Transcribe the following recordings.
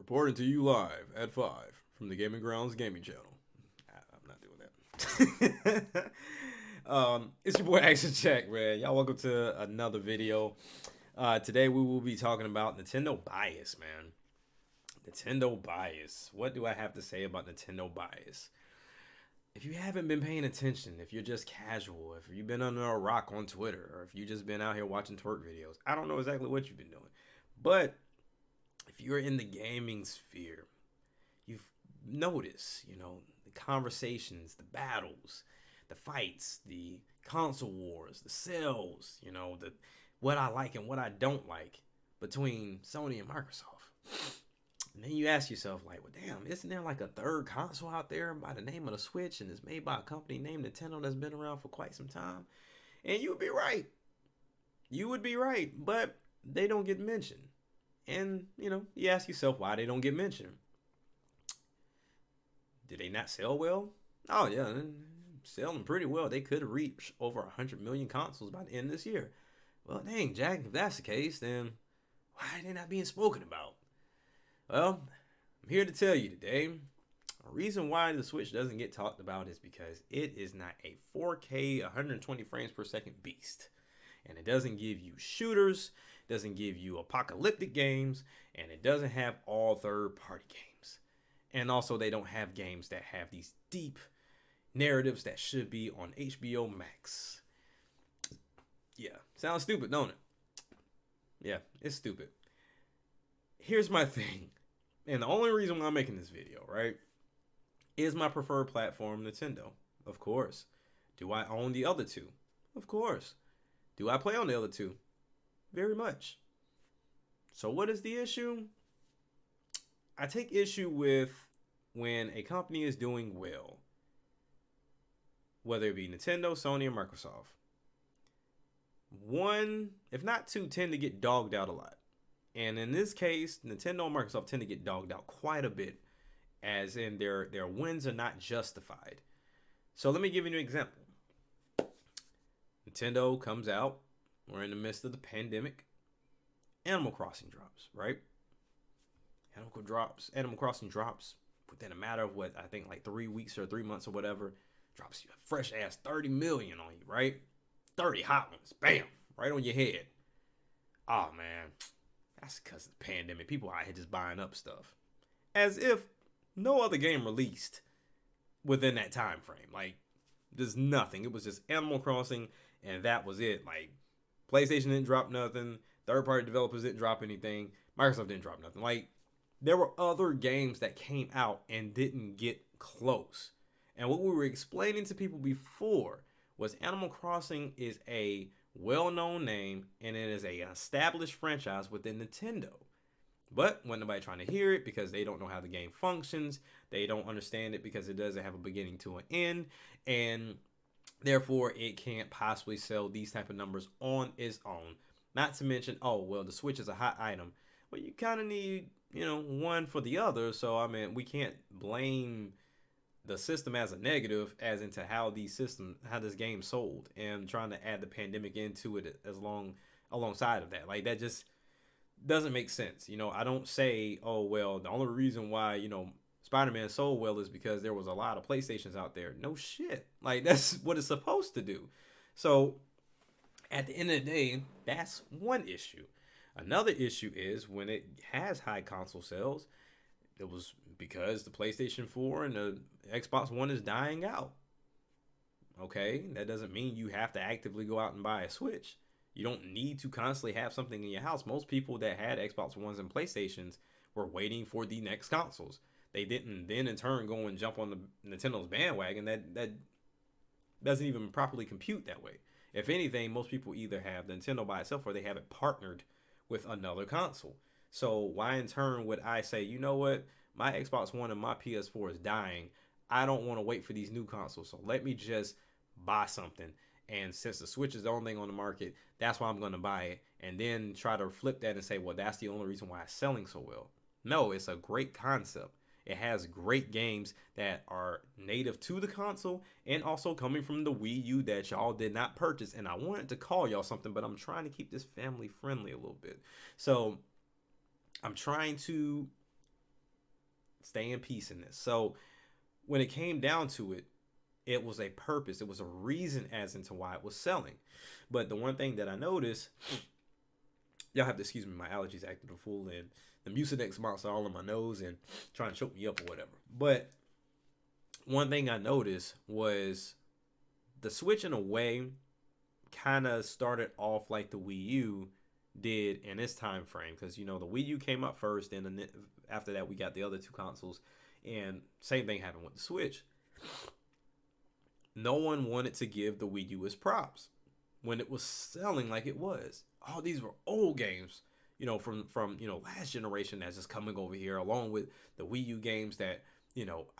Reporting to you live at 5 from the Gaming Grounds Gaming Channel. I'm not doing that. It's your boy Action Check, man. Y'all welcome to another video. Today we will be talking about Nintendo bias, man. Nintendo bias. What do I have to say about Nintendo bias? If you haven't been paying attention, if you're just casual, if you've been under a rock on Twitter, or if you've just been out here watching twerk videos, I don't know exactly what you've been doing. But if you're in the gaming sphere, you've noticed, the conversations, the battles, the fights, the console wars, the sales, the what I like and what I don't like between Sony and Microsoft. And then you ask yourself, like, well, damn, isn't there like a third console out there by the name of the Switch and it's made by a company named Nintendo that's been around for quite some time? And you would be right. You would be right, but they don't get mentioned. And, you ask yourself why they don't get mentioned. Did they not sell well? Oh, yeah, selling pretty well. They could reach over 100 million consoles by the end of this year. Well, dang, Jack, if that's the case, then why are they not being spoken about? Well, I'm here to tell you today, a reason why the Switch doesn't get talked about is because it is not a 4K, 120 frames per second beast. And it doesn't give you shooters, doesn't give you apocalyptic games, and it doesn't have all third-party games. And also, they don't have games that have these deep narratives that should be on HBO Max. Yeah, sounds stupid, don't it? Yeah, it's stupid. Here's my thing, and the only reason why I'm making this video, right, is my preferred platform, Nintendo. Of course. Do I own the other two? Of course. Do I play on the other two? Very much. So what is the issue? I take issue with when a company is doing well, whether it be Nintendo, Sony, or Microsoft. One, if not two, tend to get dogged out a lot. And in this case, Nintendo and Microsoft tend to get dogged out quite a bit, as in their wins are not justified. So let me give you an example. Nintendo comes out. We're in the midst of the pandemic. Animal Crossing drops, right? Animal Crossing drops within a matter of what I think like 3 weeks or 3 months or whatever. Drops you a fresh ass 30 million on you, right? 30 hot ones, bam, right on your head. Oh man, that's because of the pandemic. People out here just buying up stuff, as if no other game released within that time frame. Like there's nothing. It was just Animal Crossing, and that was it. Like PlayStation didn't drop nothing. Third-party developers didn't drop anything. Microsoft didn't drop nothing. Like, there were other games that came out and didn't get close. And what we were explaining to people before was Animal Crossing is a well-known name, and it is a established franchise within Nintendo. But when nobody trying to hear it because they don't know how the game functions, they don't understand it because it doesn't have a beginning to an end, and therefore it can't possibly sell these type of numbers on its own. Not to mention, oh, well, the Switch is a hot item. Well, you kind of need, one for the other. So, I mean, we can't blame the system as a negative as into how this game sold, and trying to add the pandemic into it alongside of that. Like, that just doesn't make sense. I don't say, oh, well, the only reason why, Spider-Man sold well is because there was a lot of PlayStations out there. No shit. Like, that's what it's supposed to do. So, at the end of the day, that's one issue. Another issue is when it has high console sales, it was because the PlayStation 4 and the Xbox One is dying out. Okay, that doesn't mean you have to actively go out and buy a Switch. You don't need to constantly have something in your house. Most people that had Xbox Ones and PlayStations were waiting for the next consoles. They didn't then in turn go and jump on the Nintendo's bandwagon. That doesn't even properly compute that way. If anything, most people either have the Nintendo by itself or they have it partnered with another console. So why in turn would I say, you know what, my Xbox One and my PS4 is dying. I don't want to wait for these new consoles. So let me just buy something. And since the Switch is the only thing on the market, that's why I'm going to buy it. And then try to flip that and say, well, that's the only reason why it's selling so well. No, it's a great concept. It has great games that are native to the console and also coming from the Wii U that y'all did not purchase. And I wanted to call y'all something, but I'm trying to keep this family friendly a little bit. So I'm trying to stay in peace in this. So when it came down to it, it was a purpose. It was a reason as into why it was selling. But the one thing that I noticed, y'all have to excuse me, my allergies acting a fool, and the Mucinex monster all in my nose and trying to choke me up or whatever. But one thing I noticed was the switch in a way kind of started off like the Wii U did in its time frame, because the Wii U came up first, and then after that we got the other two consoles, and same thing happened with the Switch. No one wanted to give the Wii U its props when it was selling like it was. All these were old games, from last generation that's just coming over here, along with the Wii U games that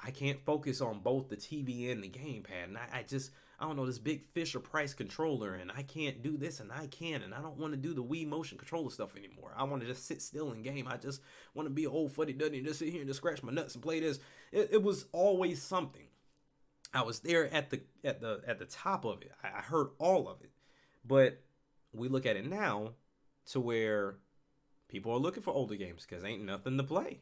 I can't focus on both the TV and the gamepad, and I don't know, this big Fisher Price controller, and I can't do this, and I don't want to do the Wii motion controller stuff anymore. I want to just sit still and game. I just want to be an old fuddy-duddy and just sit here and just scratch my nuts and play this. It was always something. I was there at the top of it. I heard all of it. But we look at it now to where people are looking for older games because ain't nothing to play.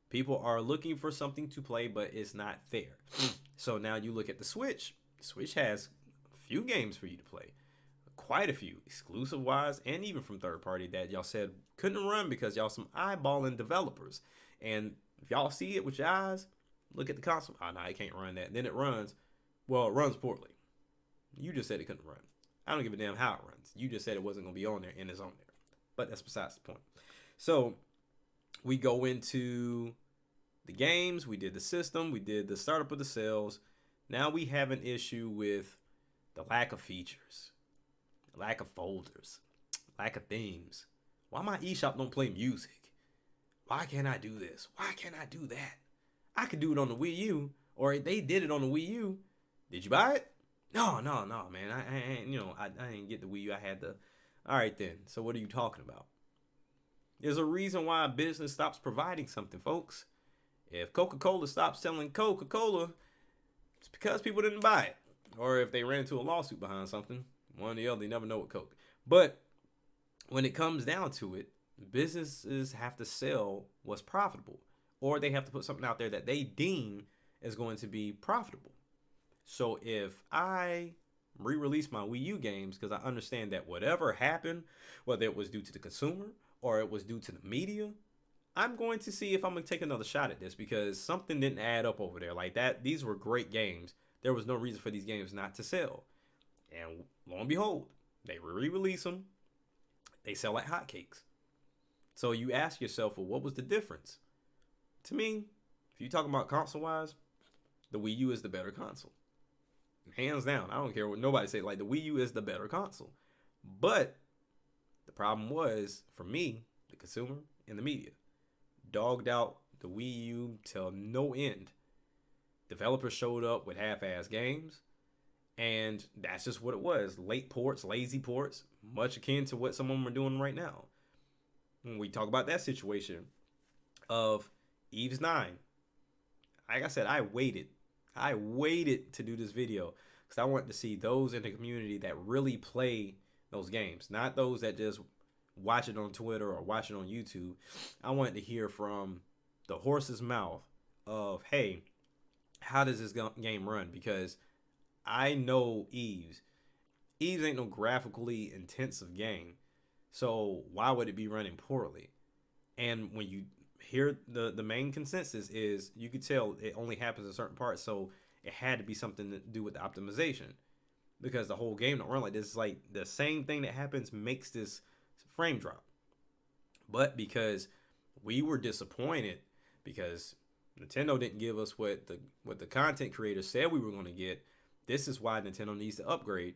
People are looking for something to play, but it's not there. So now you look at the Switch. The Switch has a few games for you to play. Quite a few, exclusive wise and even from third party, that y'all said couldn't run because y'all some eyeballing developers. And if y'all see it with your eyes, look at the console. Oh, no, I can't run that. Then it runs. Well, it runs poorly. You just said it couldn't run. I don't give a damn how it runs. You just said it wasn't going to be on there, and it's on there. But that's besides the point. So we go into the games. We did the system. We did the startup of the sales. Now we have an issue with the lack of features, lack of folders, lack of themes. Why my eShop don't play music? Why can't I do this? Why can't I do that? I could do it on the Wii U, or they did it on the Wii U. Did you buy it? No, man. I didn't get the Wii U. I had the. All right then. So what are you talking about? There's a reason why a business stops providing something, folks. If Coca-Cola stops selling Coca-Cola, it's because people didn't buy it, or if they ran into a lawsuit behind something. One or the other. You never know with Coke. But when it comes down to it, businesses have to sell what's profitable, or they have to put something out there that they deem is going to be profitable. So if I re-release my Wii U games, because I understand that whatever happened, whether it was due to the consumer or it was due to the media, I'm going to see if I'm going to take another shot at this, because something didn't add up over there like that. These were great games. There was no reason for these games not to sell. And lo and behold, they re-release them. They sell like hotcakes. So you ask yourself, well, what was the difference? To me, if you're talking about console-wise, the Wii U is the better console. Hands down. I don't care what nobody say. Like, the Wii U is the better console. But the problem was, for me, the consumer and the media dogged out the Wii U till no end. Developers showed up with half-ass games, and that's just what it was. Late ports, lazy ports, much akin to what some of them are doing right now. When we talk about that situation of Eve's 9, like I said, I waited to do this video because I wanted to see those in the community that really play those games, not those that just watch it on Twitter or watch it on YouTube. I wanted to hear from the horse's mouth of, hey, how does this game run? Because I know Eve's ain't no graphically intensive game, so why would it be running poorly? And when you hear the main consensus is, you could tell it only happens in certain parts, so it had to be something to do with the optimization, because the whole game don't run like this. It's like the same thing that happens makes this frame drop. But because we were disappointed because Nintendo didn't give us what the content creators said we were going to get, this is why Nintendo needs to upgrade.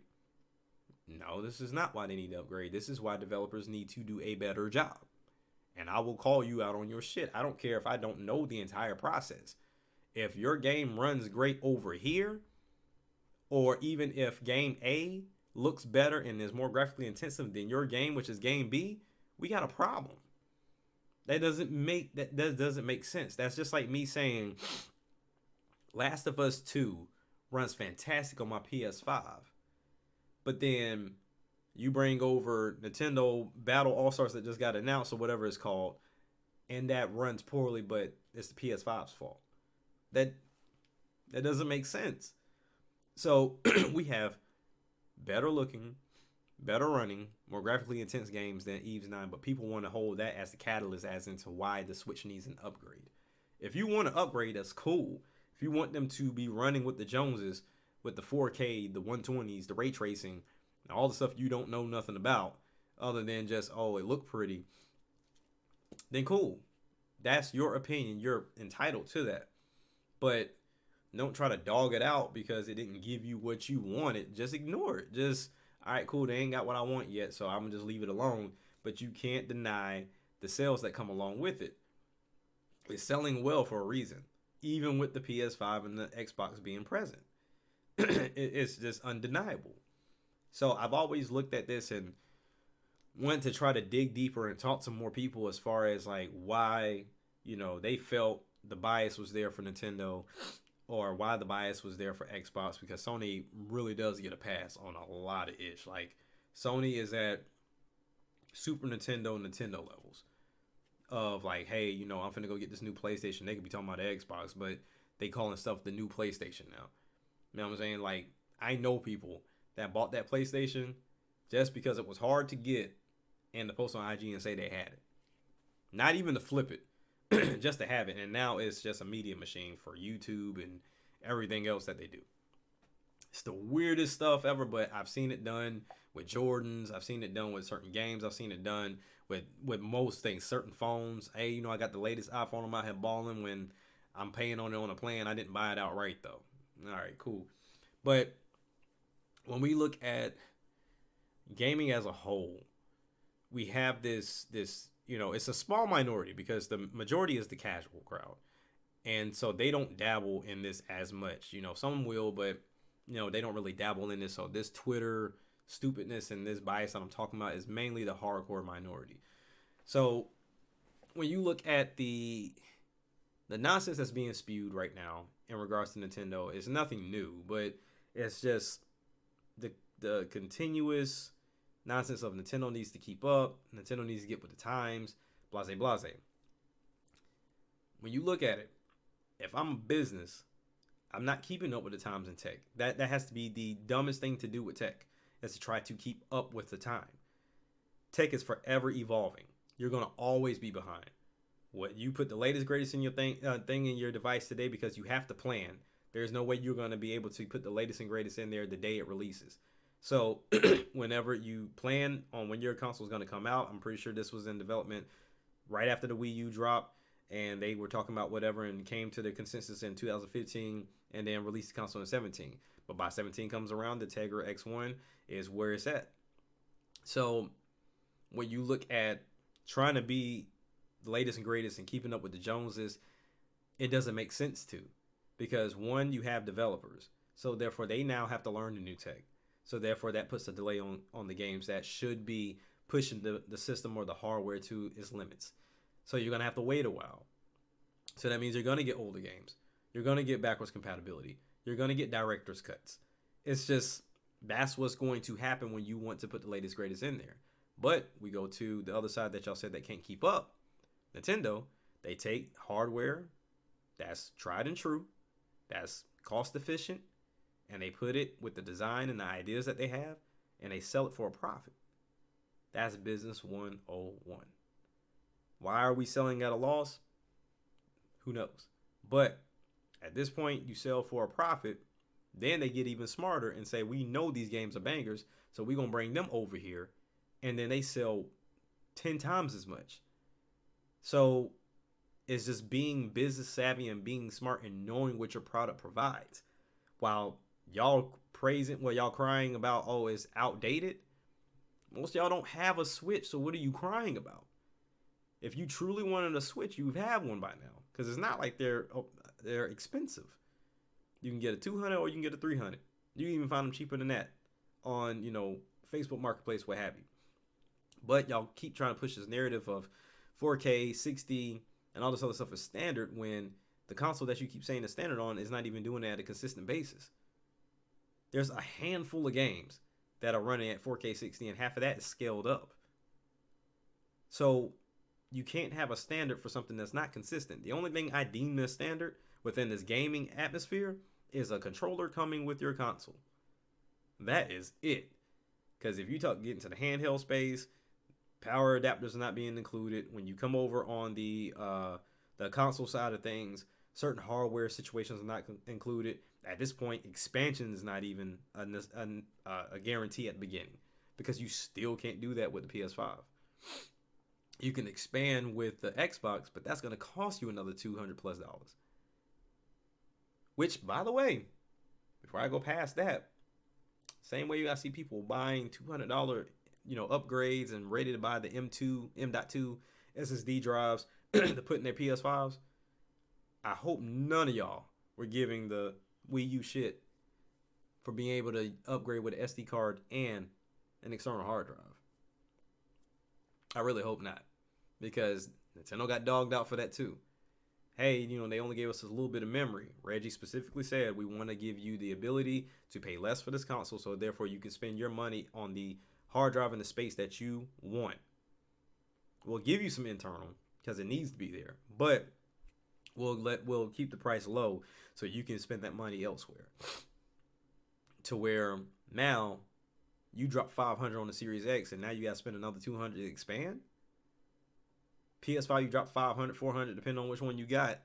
No, this is not why they need to upgrade. This is why developers need to do a better job. And I will call you out on your shit. I don't care if I don't know the entire process. If your game runs great over here, or even if game A looks better and is more graphically intensive than your game, which is game B, we got a problem. That doesn't make sense. That's just like me saying Last of Us 2 runs fantastic on my PS5. But then you bring over Nintendo Battle All-Stars that just got announced, or whatever it's called, and that runs poorly, but it's the PS5's fault. That that doesn't make sense. So we have better looking, better running, more graphically intense games than Eve's 9, but people want to hold that as the catalyst as into why the Switch needs an upgrade. If you want to upgrade, that's cool. If you want them to be running with the Joneses, with the 4K, the 120s, the ray tracing, all the stuff you don't know nothing about, other than just, oh, it looked pretty, then cool. That's your opinion. You're entitled to that. But don't try to dog it out because it didn't give you what you wanted. Just ignore it. Just, all right, cool, they ain't got what I want yet, so I'm going to just leave it alone. But you can't deny the sales that come along with it. It's selling well for a reason, even with the PS5 and the Xbox being present. It's just undeniable. So I've always looked at this and went to try to dig deeper and talk to more people as far as like why, they felt the bias was there for Nintendo or why the bias was there for Xbox, because Sony really does get a pass on a lot of ish. Like Sony is at Super Nintendo levels of like, hey, I'm finna go get this new PlayStation. They could be talking about the Xbox, but they calling stuff the new PlayStation now. You know what I'm saying? Like, I know people that bought that PlayStation just because it was hard to get and to post on IG and say they had it. Not even to flip it, just to have it. And now it's just a media machine for YouTube and everything else that they do. It's the weirdest stuff ever, but I've seen it done with Jordans. I've seen it done with certain games. I've seen it done with most things, certain phones. Hey, I got the latest iPhone on my head balling when I'm paying on it on a plan. I didn't buy it outright though. All right, cool. But when we look at gaming as a whole, we have this it's a small minority because the majority is the casual crowd. And so they don't dabble in this as much. Some will, but they don't really dabble in this. So this Twitter stupidness and this bias that I'm talking about is mainly the hardcore minority. So when you look at the nonsense that's being spewed right now in regards to Nintendo, it's nothing new, but it's just the continuous nonsense of Nintendo needs to keep up. Nintendo needs to get with the times. Blase, blase. When you look at it, if I'm a business, I'm not keeping up with the times in tech. That has to be the dumbest thing to do with tech, is to try to keep up with the time. Tech is forever evolving. You're going to always be behind. What you put the latest, greatest in your thing in your device today because you have to plan. There's no way you're going to be able to put the latest and greatest in there the day it releases. So whenever you plan on when your console is going to come out, I'm pretty sure this was in development right after the Wii U dropped, and they were talking about whatever and came to the consensus in 2015 and then released the console in 17. But by 17 comes around, the Tegra X1 is where it's at. So when you look at trying to be the latest and greatest and keeping up with the Joneses, it doesn't make sense to, because one, you have developers, so therefore they now have to learn the new tech. So therefore that puts a delay on the games that should be pushing the system or the hardware to its limits. So you're going to have to wait a while. So that means you're going to get older games. You're going to get backwards compatibility. You're going to get director's cuts. It's just, that's what's going to happen when you want to put the latest, greatest in there. But we go to the other side that y'all said that can't keep up. Nintendo, they take hardware that's tried and true, that's cost efficient, and they put it with the design and the ideas that they have, and they sell it for a profit. That's business 101. Why are we selling at a loss? Who knows? But at this point, you sell for a profit. Then they get even smarter and say, we know these games are bangers, so we're going to bring them over here. And then they sell 10 times as much. So it's just being business savvy and being smart and knowing what your product provides. While y'all y'all crying about, oh, it's outdated. Most of y'all don't have a Switch, so what are you crying about? If you truly wanted a Switch, you'd have one by now, because it's not like they're expensive. You can get a 200 or you can get a 300. You can even find them cheaper than that on, Facebook Marketplace, what have you. But y'all keep trying to push this narrative of 4K, 60, and all this other stuff is standard when the console that you keep saying is standard on is not even doing it at a consistent basis. There's a handful of games that are running at 4K 60, and half of that is scaled up. So You can't have a standard for something that's not consistent. The only thing I deem this standard within this gaming atmosphere is a controller coming with your console. That is it. Because if you talk getting to the handheld space, power adapters are not being included. When you come over on the console side of things, certain hardware situations are not included. At this point, expansion is not even a guarantee at the beginning, because you still can't do that with the PS5. You can expand with the Xbox, but that's going to cost you another $200 plus. Which, by the way, before I go past that, same way I see people buying $200, upgrades and ready to buy the M.2 SSD drives to put in their PS5s. I hope none of y'all were giving the Wii U shit for being able to upgrade with an SD card and an external hard drive. I really hope not, because Nintendo got dogged out for that too. Hey, they only gave us a little bit of memory. Reggie specifically said, we want to give you the ability to pay less for this console, so therefore you can spend your money on the hard drive and the space that you want. We'll give you some internal because it needs to be there, but we'll keep the price low so you can spend that money elsewhere. To where now you drop $500 on the Series X and now you got to spend another $200 to expand. PS5, you drop $500, $400, depending on which one you got.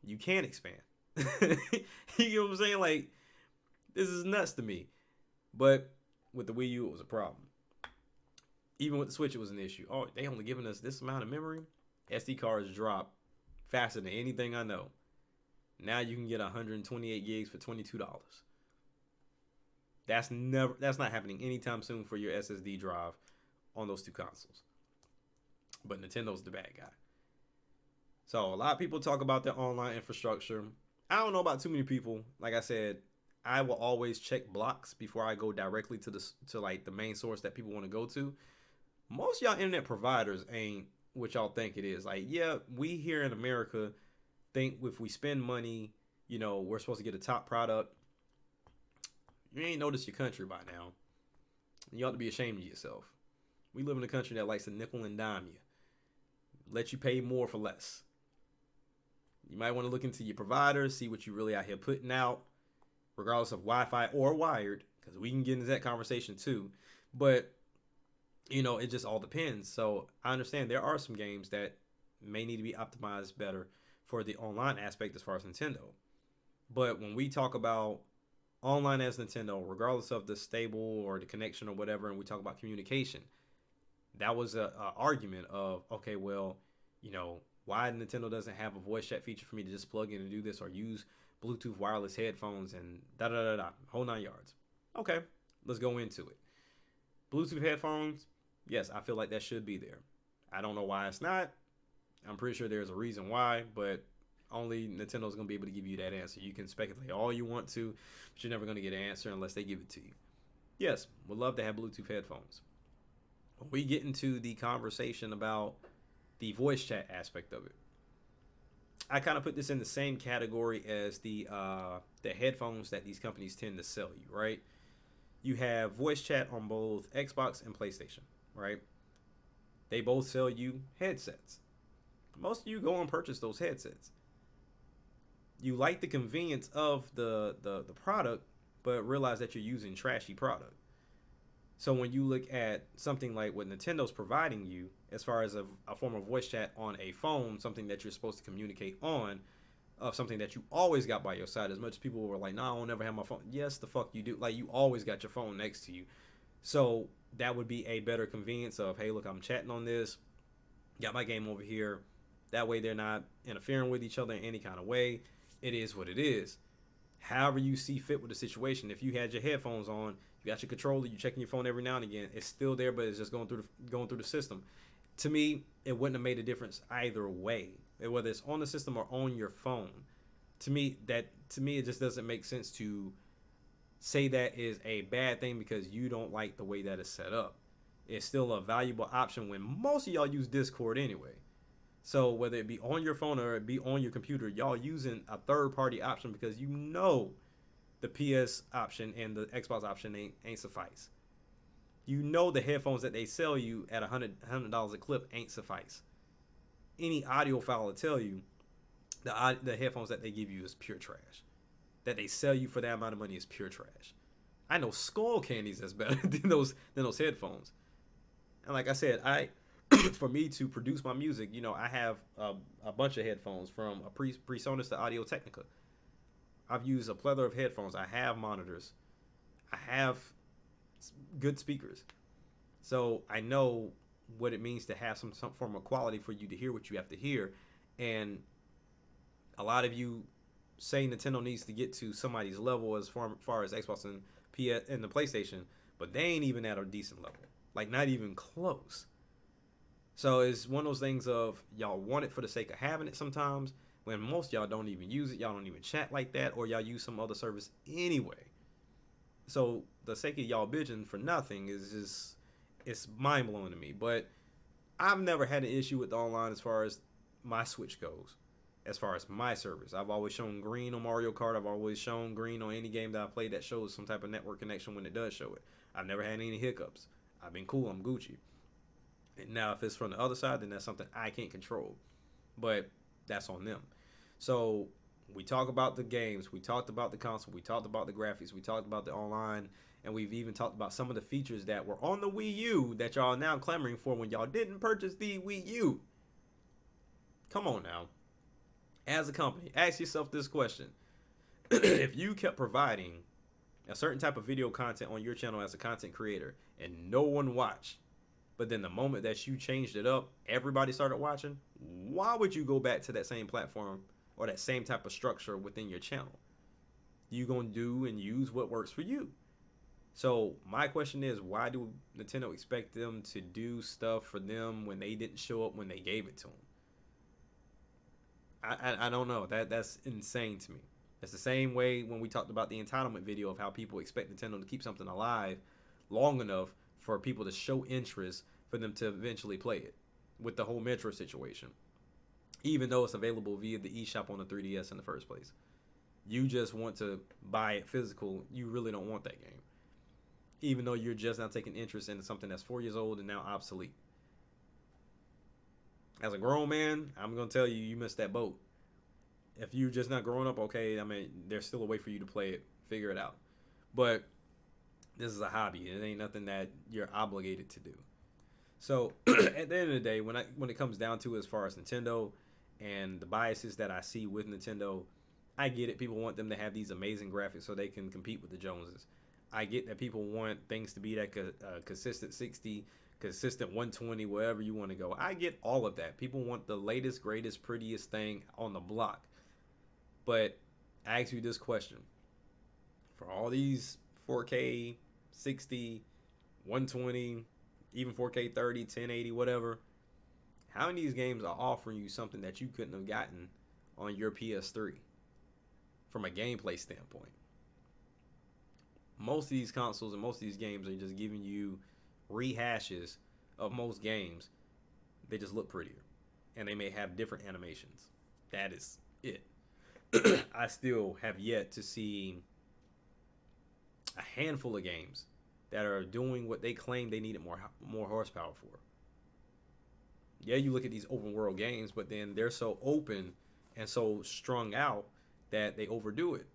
You can't expand. You know what I'm saying? Like, this is nuts to me. But with the Wii U, it was a problem. Even with the Switch, it was an issue. Oh, they only giving us this amount of memory? SD cards drop faster than anything I know. Now you can get 128 gigs for $22. That's not happening anytime soon for your SSD drive on those two consoles. But Nintendo's the bad guy. So a lot of people talk about their online infrastructure. I don't know about too many people. Like I said, I will always check blocks before I go directly to the main source that people want to go to. Most of y'all internet providers ain't what y'all think it is. Like, yeah, we here in America think if we spend money, we're supposed to get a top product. You ain't noticed your country by now. You ought to be ashamed of yourself. We live in a country that likes to nickel and dime you. Let you pay more for less. You might want to look into your providers, see what you really out here putting out, regardless of Wi-Fi or wired, because we can get into that conversation too. But, it just all depends. So I understand there are some games that may need to be optimized better for the online aspect as far as Nintendo. But when we talk about online as Nintendo, regardless of the stable or the connection or whatever, and we talk about communication, that was a argument of, okay, well, why Nintendo doesn't have a voice chat feature for me to just plug in and do this, or use Bluetooth wireless headphones and whole 9 yards. Okay, let's go into it. Bluetooth headphones, yes, I feel like that should be there. I don't know why it's not. I'm pretty sure there's a reason why, but only Nintendo's going to be able to give you that answer. You can speculate all you want to, but you're never going to get an answer unless they give it to you. Yes, would love to have Bluetooth headphones. When we get into the conversation about the voice chat aspect of it, I kind of put this in the same category as the headphones that these companies tend to sell you, right? You have voice chat on both Xbox and PlayStation, right? They both sell you headsets. Most of you go and purchase those headsets. You like the convenience of the product, but realize that you're using trashy product. So when you look at something like what Nintendo's providing you, as far as a form of voice chat on a phone, something that you're supposed to communicate on, of something that you always got by your side, as much as people were like, nah, I won't ever have my phone. Yes, the fuck you do. Like, you always got your phone next to you. So that would be a better convenience of, hey, look, I'm chatting on this, got my game over here. That way they're not interfering with each other in any kind of way. It is what it is. However you see fit with the situation. If you had your headphones on, you got your controller, you checking your phone every now and again, it's still there, but it's just going through the system. To me, it wouldn't have made a difference either way, whether it's on the system or on your phone. To me, it just doesn't make sense to say that is a bad thing because you don't like the way that it's set up. It's still a valuable option when most of y'all use Discord anyway. So whether it be on your phone or it be on your computer, y'all using a third-party option because the PS option and the Xbox option ain't suffice. The headphones that they sell you at $100 a clip ain't suffice. any audiophile will tell you the headphones that they give you is pure trash. That they sell you for that amount of money is pure trash. I know skull candies that's better than those headphones. And like I said, for me to produce my music, I have a bunch of headphones from a PreSonus to Audio Technica. I've used a plethora of headphones. I have monitors. I have good speakers. So I know what it means to have some form of quality for you to hear what you have to hear. And a lot of you say Nintendo needs to get to somebody's level as far as Xbox and PS and the PlayStation, but they ain't even at a decent level. Like, not even close. So it's one of those things of y'all want it for the sake of having it sometimes, when most y'all don't even use it, y'all don't even chat like that, or y'all use some other service anyway. So the sake of y'all bitching for nothing is just, it's mind blowing to me. But I've never had an issue with the online as far as my Switch goes. As far as my service, I've always shown green on Mario Kart. I've always shown green on any game that I played that shows some type of network connection when it does show it. I've never had any hiccups. I've been cool. I'm Gucci. And now, if it's from the other side, then that's something I can't control. But that's on them. So we talk about the games. We talked about the console. We talked about the graphics. We talked about the online. And we've even talked about some of the features that were on the Wii U that y'all are now clamoring for when y'all didn't purchase the Wii U. Come on now. As a company, ask yourself this question. If you kept providing a certain type of video content on your channel as a content creator and no one watched, but then the moment that you changed it up, everybody started watching, why would you go back to that same platform or that same type of structure within your channel? You gonna do and use what works for you. So my question is, why do Nintendo expect them to do stuff for them when they didn't show up when they gave it to them? I don't know. That's insane to me. It's the same way when we talked about the entitlement video of how people expect Nintendo to keep something alive long enough for people to show interest for them to eventually play it, with the whole Metro situation. Even though it's available via the eShop on the 3DS in the first place. You just want to buy it physical. You really don't want that game. Even though you're just now taking interest in something that's 4 years old and now obsolete. As a grown man, I'm going to tell you, you missed that boat. If you're just not growing up, okay, I mean, there's still a way for you to play it. Figure it out. But this is a hobby. It ain't nothing that you're obligated to do. So, at the end of the day, when it comes down to as far as Nintendo and the biases that I see with Nintendo, I get it. People want them to have these amazing graphics so they can compete with the Joneses. I get that people want things to be that consistent 60, consistent 120, wherever you want to go. I get all of that. People want the latest, greatest, prettiest thing on the block. But I ask you this question. For all these 4K, 60, 120, even 4K 30, 1080, whatever, how many of these games are offering you something that you couldn't have gotten on your PS3 from a gameplay standpoint? Most of these consoles and most of these games are just giving you rehashes of most games. They just look prettier, and they may have different animations. That is it. I still have yet to see a handful of games that are doing what they claim they needed more horsepower for. Yeah, you look at these open world games, but then they're so open and so strung out that they overdo it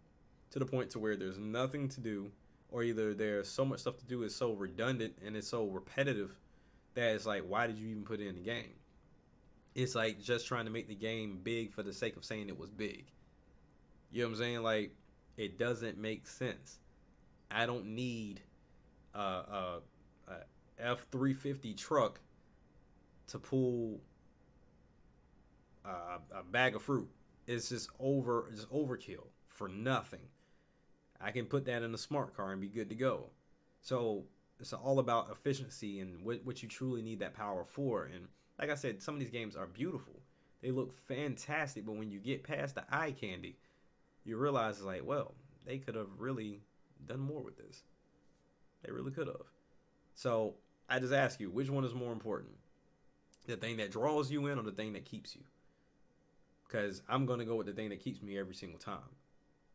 to the point to where there's nothing to do, or either there's so much stuff to do, it's so redundant and it's so repetitive that it's like, why did you even put it in the game? It's like just trying to make the game big for the sake of saying it was big. You know what I'm saying? Like, it doesn't make sense. I don't need a F-350 truck to pull a bag of fruit. It's just overkill for nothing. I can put that in a smart car and be good to go. So it's all about efficiency and what you truly need that power for. And like I said, some of these games are beautiful. They look fantastic, but when you get past the eye candy, you realize it's like, well, they could have really done more with this. They really could have. So I just ask you, which one is more important? The thing that draws you in or the thing that keeps you? Because I'm going to go with the thing that keeps me every single time.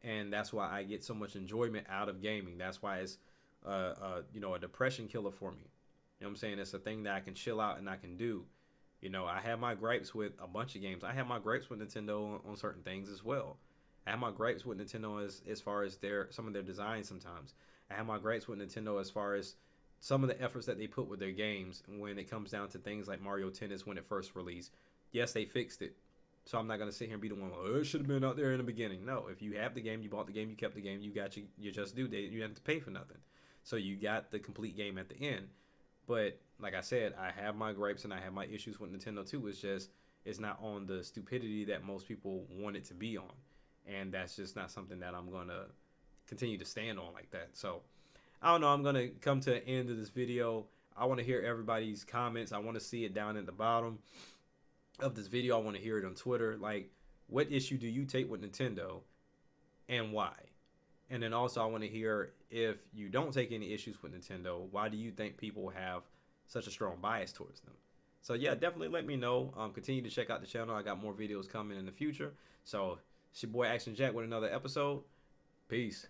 And that's why I get so much enjoyment out of gaming. That's why it's a depression killer for me. You know what I'm saying? It's a thing that I can chill out and I can do. You know, I have my gripes with a bunch of games. I have my gripes with Nintendo on certain things as well. I have my gripes with Nintendo as far as some of their designs sometimes. I have my gripes with Nintendo as far as some of the efforts that they put with their games when it comes down to things like Mario Tennis when it first released. Yes, they fixed it. So I'm not gonna sit here and be the one. Oh, it should have been out there in the beginning. No, if you have the game, you bought the game, you kept the game, you got you just do. You didn't have to pay for nothing. So you got the complete game at the end. But like I said, I have my gripes and I have my issues with Nintendo too. It's not on the stupidity that most people want it to be on, and that's just not something that I'm gonna continue to stand on like that. So I don't know. I'm gonna come to the end of this video. I want to hear everybody's comments. I want to see it down at the bottom of this video. I want to hear it on Twitter. Like, what issue do you take with Nintendo, and why? And then also I want to hear, if you don't take any issues with Nintendo, why do you think people have such a strong bias towards them? So yeah, definitely let me know. Continue to check out the channel. I got more videos coming in the future. So it's your boy Action Jack with another episode. Peace.